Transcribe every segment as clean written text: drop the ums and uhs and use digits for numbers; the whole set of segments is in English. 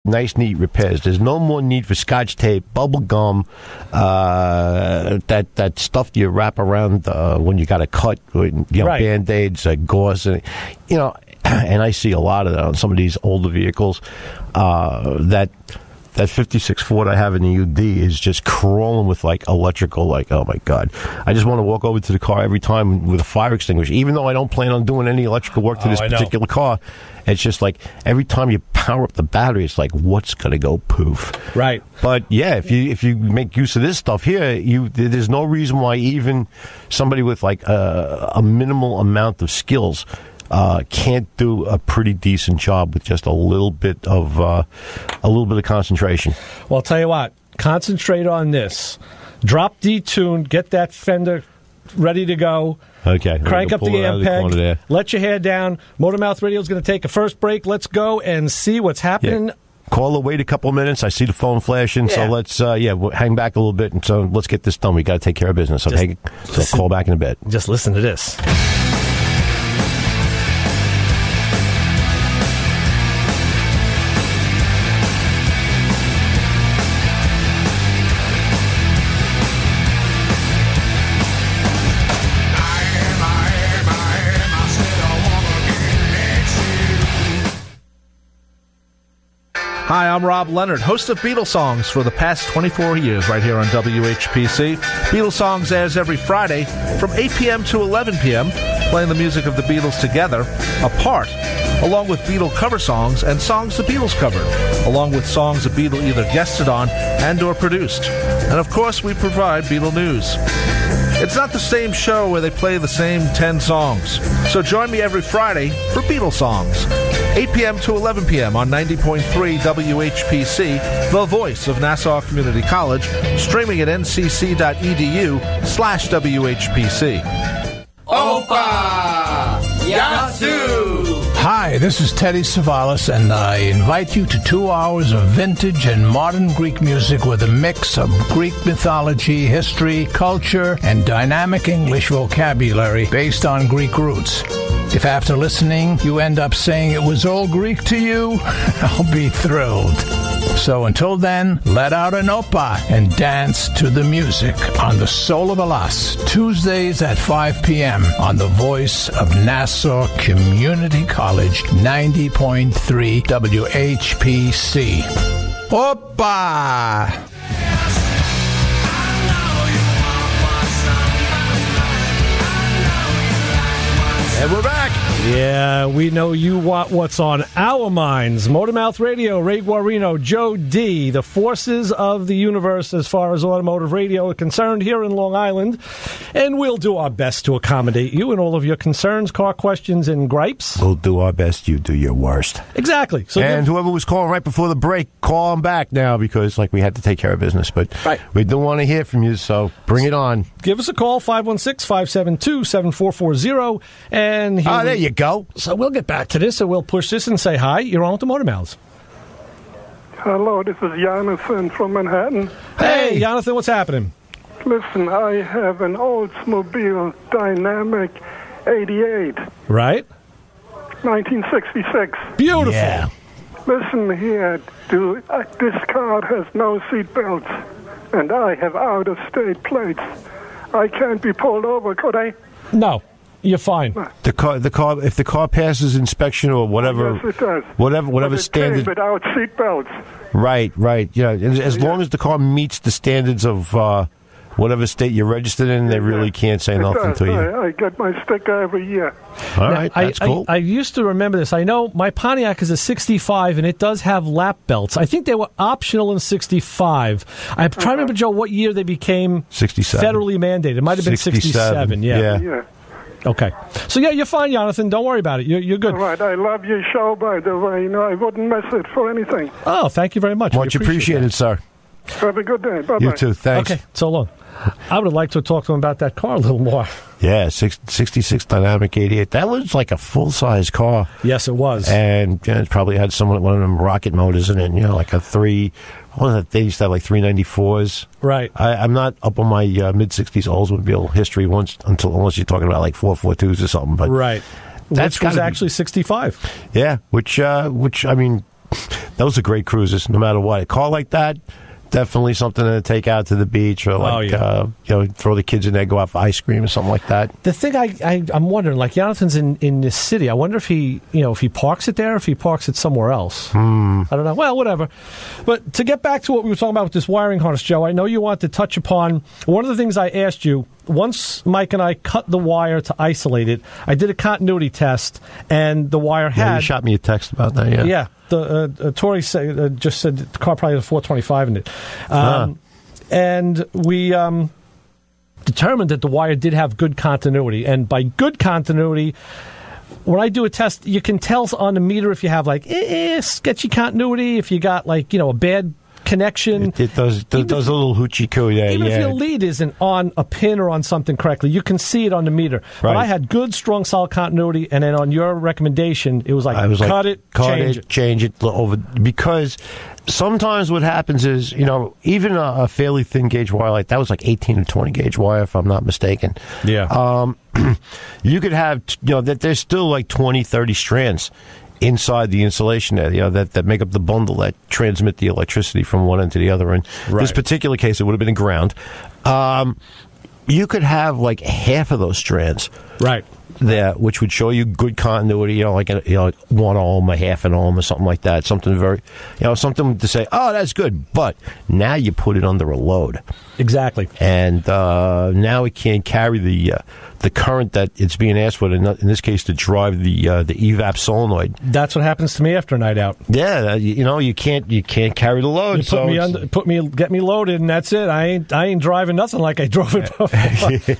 nice, neat repairs. There's no more need for Scotch tape, bubble gum, that stuff you wrap around when you got a cut, Right. Band-Aids, gauze, and I see a lot of that on some of these older vehicles. That 56 Ford I have in the UD is just crawling with, electrical, oh, my God. I just want to walk over to the car every time with a fire extinguisher, even though I don't plan on doing any electrical work to this particular car. It's just every time you power up the battery, it's what's going to go poof? Right. But, yeah, if you make use of this stuff here, there's no reason why even somebody with, a minimal amount of skills can't do a pretty decent job with just a little bit of concentration. Well, I'll tell you what. Concentrate on this. Drop detune. Get that fender ready to go. Okay. Crank up the amp peg. Let your hair down. Motormouth Radio is going to take a first break. Let's go and see what's happening. Yeah. Call or wait a couple of minutes. I see the phone flashing, so let's we'll hang back a little bit, and so let's get this done. We got to take care of business. Okay, so call back in a bit. Just listen to this. Hi, I'm Rob Leonard, host of Beetle Songs for the past 24 years right here on WHPC. Beetle Songs airs every Friday from 8 p.m. to 11 p.m., playing the music of the Beatles together, apart, along with Beatle cover songs and songs the Beatles covered, along with songs the Beatle either guested on and or produced. And of course, we provide Beatle news. It's not the same show where they play the same 10 songs. So join me every Friday for Beatle Songs, 8 p.m. to 11 p.m. on 90.3 WHPC, the voice of Nassau Community College, streaming at ncc.edu/WHPC. Opa! Yazoo! Hi, this is Teddy Savalas, and I invite you to 2 hours of vintage and modern Greek music with a mix of Greek mythology, history, culture, and dynamic English vocabulary based on Greek roots. If after listening you end up saying it was all Greek to you, I'll be thrilled. So until then, let out an opa and dance to the music on the Soul of Alas, Tuesdays at 5 p.m. on the voice of Nassau Community College, 90.3 WHPC. Opa! And we're back. Yeah, we know you want what's on our minds. Motormouth Radio, Ray Guarino, Joe D., the forces of the universe as far as automotive radio are concerned here in Long Island. And we'll do our best to accommodate you in all of your concerns, car questions, and gripes. We'll do our best. You do your worst. Exactly. So and whoever was calling right before the break, call them back now because, we had to take care of business. But we do want to hear from you, so bring it on. Give us a call, 516-572-7440. And there you go. So we'll get back to this, and we'll push this and say hi. You're on with the Motor Mouths. Hello, this is Jonathan from Manhattan. Hey, Jonathan, what's happening? Listen, I have an Oldsmobile Dynamic 88. Right. 1966. Beautiful. Yeah. Listen here, dude. This car has no seat belts, and I have out-of-state plates. I can't be pulled over, could I? No. You're fine. The car. If the car passes inspection or whatever, yes, it does. Whatever standard. Without seat belts. Right. Yeah. As long as the car meets the standards of whatever state you're registered in, they really can't say nothing to you. I get my sticker every year. All right, that's cool. I used to remember this. I know my Pontiac is a 65, and it does have lap belts. I think they were optional in 65. I'm trying to remember, Joe, what year they became 67. Federally mandated. It might have been 67. Yeah. Okay. So, you're fine, Jonathan. Don't worry about it. You're good. All right. I love your show, by the way. I wouldn't miss it for anything. Oh, thank you very much. Much appreciated, sir. Have a good day. Bye-bye. You too. Thanks. Okay. So long. I would have liked to talk to him about that car a little more. Yeah, 66 Dynamic 88. That was like a full-size car. Yes, it was. And it probably had one of them rocket motors in it, like a they used to have like 394s. Right. I'm not up on my mid-60s Oldsmobile history unless you're talking about like 442s or something. But right. Which was actually 65. Yeah, which I mean, those are great cruises, no matter what. A car like that, definitely something to take out to the beach, or throw the kids in there, go out for ice cream or something like that. The thing I'm wondering, like Jonathan's in this city, I wonder if he parks it there, or if he parks it somewhere else. I don't know. Well, whatever. But to get back to what we were talking about with this wiring harness, Joe, I know you want to touch upon one of the things I asked you. Once Mike and I cut the wire to isolate it, I did a continuity test, and the wire had... Yeah, you shot me a text about that, yeah. Yeah. Tori just said the car probably has a 425 in it. And we determined that the wire did have good continuity. And by good continuity, when I do a test, you can tell on the meter if you have sketchy continuity, if you got a bad connection. It does a little hoochie coo. Even if your lead isn't on a pin or on something correctly, you can see it on the meter. Right. But I had good, strong, solid continuity, and then on your recommendation, it was cut it, change it over, because sometimes what happens is, even a fairly thin gauge wire like that was like 18 or 20 gauge wire, if I'm not mistaken. Yeah. You could have, that there's still like 20, 30 strands inside the insulation there, that make up the bundle that transmit the electricity from one end to the other. And this particular case, it would have been a ground. You could have like half of those strands. Right. There, which would show you good continuity, like 1 ohm, a half an ohm, or something like that. Something very, something to say, oh, that's good. But now you put it under a load. Exactly. And now it can't carry the current that it's being asked for, in this case, to drive the evap solenoid. That's what happens to me after a night out. Yeah, you can't carry the load. Get me loaded, and that's it. I ain't driving nothing like I drove it before.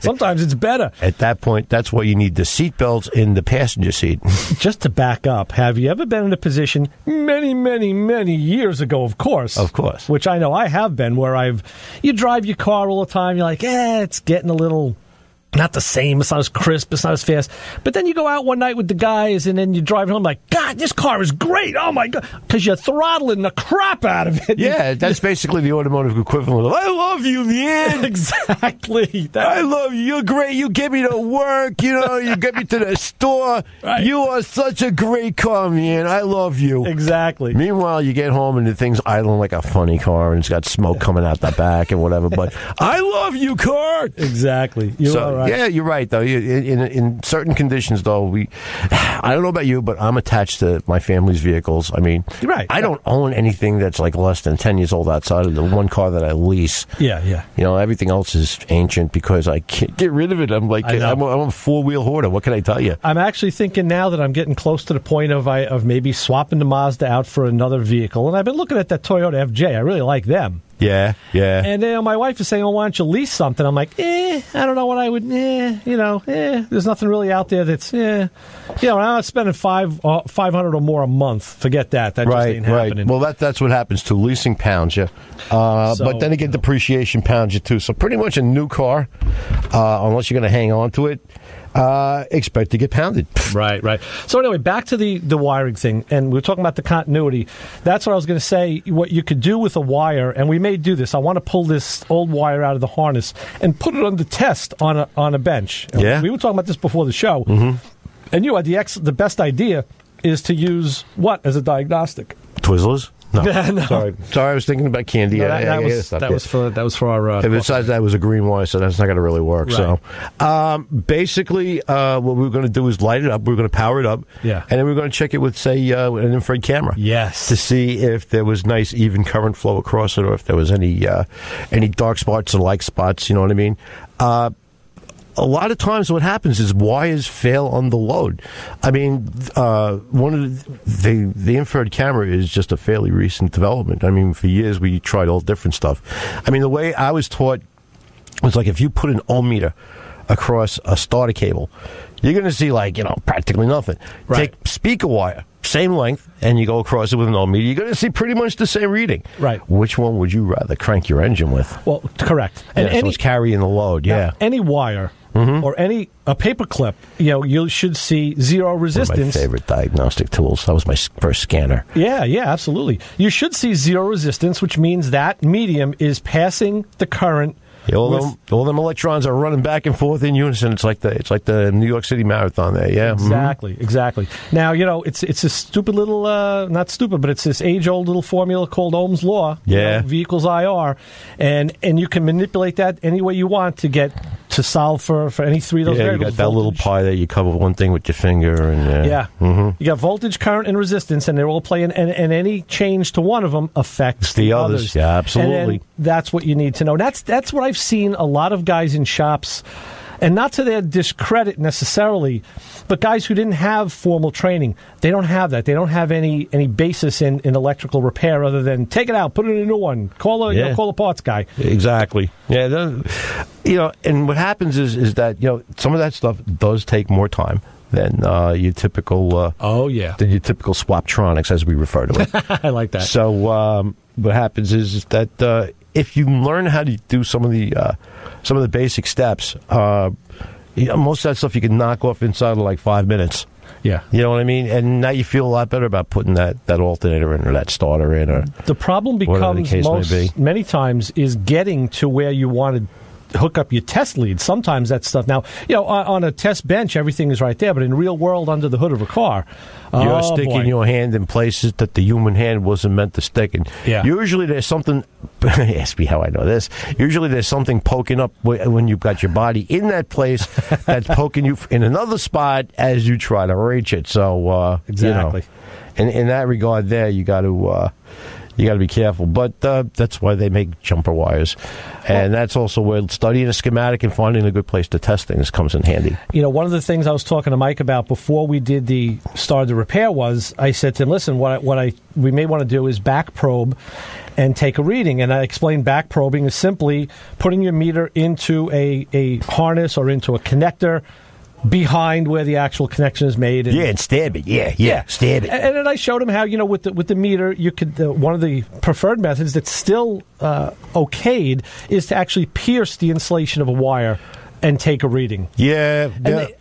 Sometimes it's better. At that point, that's why you need the seat belts in the passenger seat. Just to back up, have you ever been in a position many, many, many years ago, of course, which I know I have been, where you drive your car all the time, you're like, it's getting a little... not the same, it's not as crisp, it's not as fast. But then you go out one night with the guys, and then you drive home like, God, this car is great. Oh, my God. Because you're throttling the crap out of it. Yeah, that's basically the automotive equivalent of, I love you, man. Exactly. I love you. You're great. You get me to work. You get me to the store. Right. You are such a great car, man. I love you. Exactly. Meanwhile, you get home, and the thing's idling like a funny car, and it's got smoke coming out the back and whatever. But I love you, car. Exactly. Right. Yeah, you're right, though. In certain conditions, though, I don't know about you, but I'm attached to my family's vehicles. I mean, I don't own anything that's like less than 10 years old outside of the one car that I lease. Yeah. Everything else is ancient because I can't get rid of it. I'm like, I'm a four-wheel hoarder. What can I tell you? I'm actually thinking now that I'm getting close to the point of maybe swapping the Mazda out for another vehicle. And I've been looking at that Toyota FJ. I really like them. Yeah. And then my wife is saying, why don't you lease something? I'm like, I don't know what I would, there's nothing really out there that's, I'm not spending $500 or more a month. Forget that. That just ain't happening. Well, that's what happens too. Leasing pounds you. But then again, depreciation pounds you too. So pretty much a new car, unless you're going to hang on to it, expect to get pounded. Right. So anyway, back to the wiring thing, and we were talking about the continuity. That's what I was going to say, what you could do with a wire, and we may do this. I want to pull this old wire out of the harness and put it under test on a bench. Yeah. We were talking about this before the show, and you had the best idea is to use what as a diagnostic? Twizzlers? No. No. Sorry, I was thinking about candy. No, that was for our. Besides, that was a green wire, so that's not going to really work. Right. So, basically, what we were going to do is light it up. We were going to power it up, and then we were going to check it with, say, an infrared camera. Yes, to see if there was nice even current flow across it, or if there was any dark spots or light spots. You know what I mean? A lot of times what happens is wires fail on the load. I mean, one of the infrared camera is just a fairly recent development. I mean, for years we tried all different stuff. I mean, the way I was taught was like if you put an ohm meter across a starter cable, you're going to see practically nothing. Right. Take speaker wire, same length, and you go across it with an ohm meter, you're going to see pretty much the same reading. Right. Which one would you rather crank your engine with? Well, correct. And so it's carrying the load, any wire or a paper clip, you should see zero resistance. One of my favorite diagnostic tools. That was my first scanner. Yeah, absolutely. You should see zero resistance, which means that medium is passing the current Yeah, all them electrons are running back and forth in unison. It's like the New York City Marathon there. Yeah, exactly. Now it's a stupid little not stupid, but it's this age-old little formula called Ohm's law. Yeah, V equals IR, and you can manipulate that any way you want to solve for any three of those variables. You got that little pie there. You cover one thing with your finger, and you got voltage, current, and resistance, and they're all playing. And any change to one of them affects the others. Yeah, absolutely. And that's what you need to know. That's what I've seen a lot of guys in shops, and not to their discredit necessarily, but guys who didn't have formal training, they don't have that. They don't have any basis in electrical repair other than take it out, put it in a new one, call a parts guy. Exactly. Yeah, and what happens is that some of that stuff does take more time than your typical than your typical swaptronics, as we refer to it. I like that. So what happens is that if you learn how to do some of the basic steps, most of that stuff you can knock off inside of like 5 minutes. Yeah. You know what I mean? And now you feel a lot better about putting that alternator in or that starter in. Or the problem becomes many times is getting to where you want to hook up your test leads. Sometimes that stuff. Now, on a test bench, everything is right there, but in real world, under the hood of a car, you're sticking your hand in places that the human hand wasn't meant to stick in. Yeah. Usually there's something, ask me how I know this, usually there's something poking up when you've got your body in that place that's poking you in another spot as you try to reach it. So, exactly. In that regard there, you got to be careful. But that's why they make jumper wires. And that's also where studying a schematic and finding a good place to test things comes in handy. One of the things I was talking to Mike about before we started the repair was, I said to him, listen, we may want to do is back probe and take a reading. And I explained back probing is simply putting your meter into a harness or into a connector behind where the actual connection is made. And stab it. Yeah, stab it. And then I showed him how, with the meter, you could, one of the preferred methods that's still okayed is to actually pierce the insulation of a wire and take a reading. Yeah.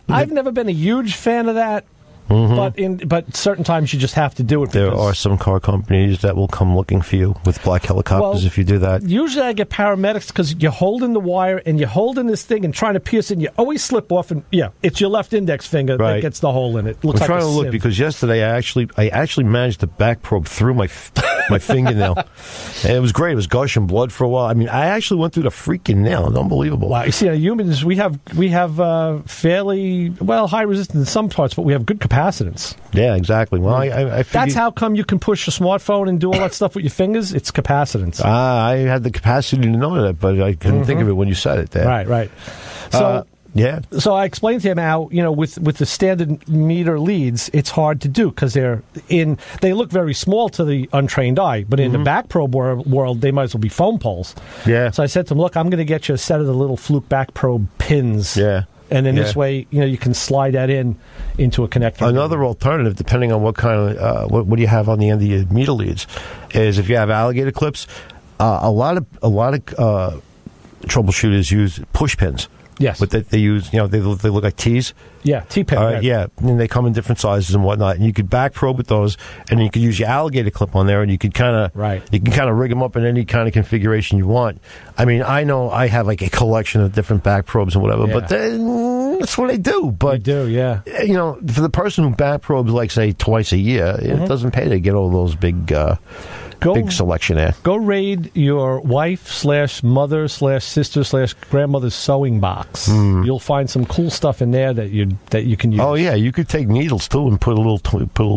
I've never been a huge fan of that. But certain times you just have to do it. There are some car companies that will come looking for you with black helicopters if you do that. Usually I get paramedics because you're holding the wire and you're holding this thing and trying to pierce it, and you always slip off, and it's your left index finger that gets the hole in it. I'm trying to look because yesterday I actually managed to back probe through my fingernail. And it was great. It was gushing blood for a while. I mean, I actually went through the freaking nail. It's unbelievable. Wow. You see, humans, we have fairly high resistance in some parts, but we have good capacitance. Yeah, exactly. Well, I figured, that's how come you can push a smartphone and do all that stuff with your fingers. It's capacitance. I had the capacity to know that, but I couldn't think of it when you said it there. Right. So. So I explained to him how, with the standard meter leads, it's hard to do because they look very small to the untrained eye, but in the back probe world, they might as well be foam poles. Yeah. So I said to him, look, I'm going to get you a set of the little fluke back probe pins. Yeah. And then this way, you can slide that into a connector. Another alternative, depending on what kind of what do you have on the end of your meter leads, is if you have alligator clips. A lot of troubleshooters use push pins. Yes, but they use they look like T's. Yeah, T-pin. Right. Yeah, and they come in different sizes and whatnot. And you could back probe with those, and then you could use your alligator clip on there, and you could kind of rig them up in any kind of configuration you want. I mean, I know I have like a collection of different back probes and whatever, but that's what I do. But you do, yeah. For the person who back probes like say twice a year, it doesn't pay to get all those big selection there. Go raid your wife/mother/sister/grandmother's sewing box. You'll find some cool stuff in there that you can use. Oh yeah, you could take needles too and put a little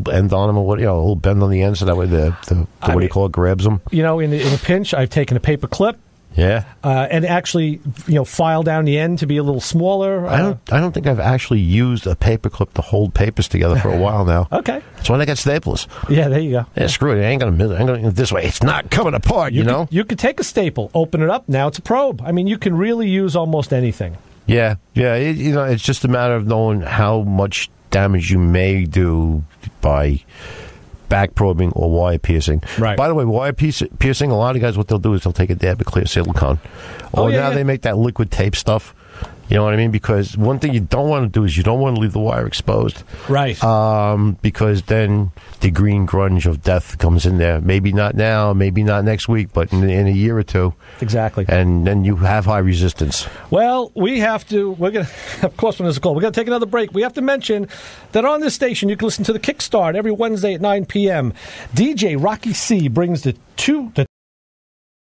end on them, or a little bend on the end, so that way the what do you call it, grabs them. In a pinch, I've taken a paper clip. Yeah, and actually, file down the end to be a little smaller. I don't think I've actually used a paper clip to hold papers together for a while now. Okay, that's why I got staplers. Yeah, there you go. Yeah, screw it. I ain't gonna this way. It's not coming apart. You could take a staple, open it up. Now it's a probe. I mean, you can really use almost anything. Yeah. It's just a matter of knowing how much damage you may do by back probing or wire piercing. Right. By the way, wire piercing, a lot of guys, what they'll do is they'll take a dab of clear silicone. Or now they make that liquid tape stuff. You know what I mean? Because one thing you don't want to do is you don't want to leave the wire exposed. Right. Because then the green grunge of death comes in there. Maybe not now, maybe not next week, but in a year or two. Exactly. And then you have high resistance. Well, we're going to, of course, when there's a call, we're going to take another break. We have to mention that on this station, you can listen to the Kickstart every Wednesday at 9 p.m. DJ Rocky C brings the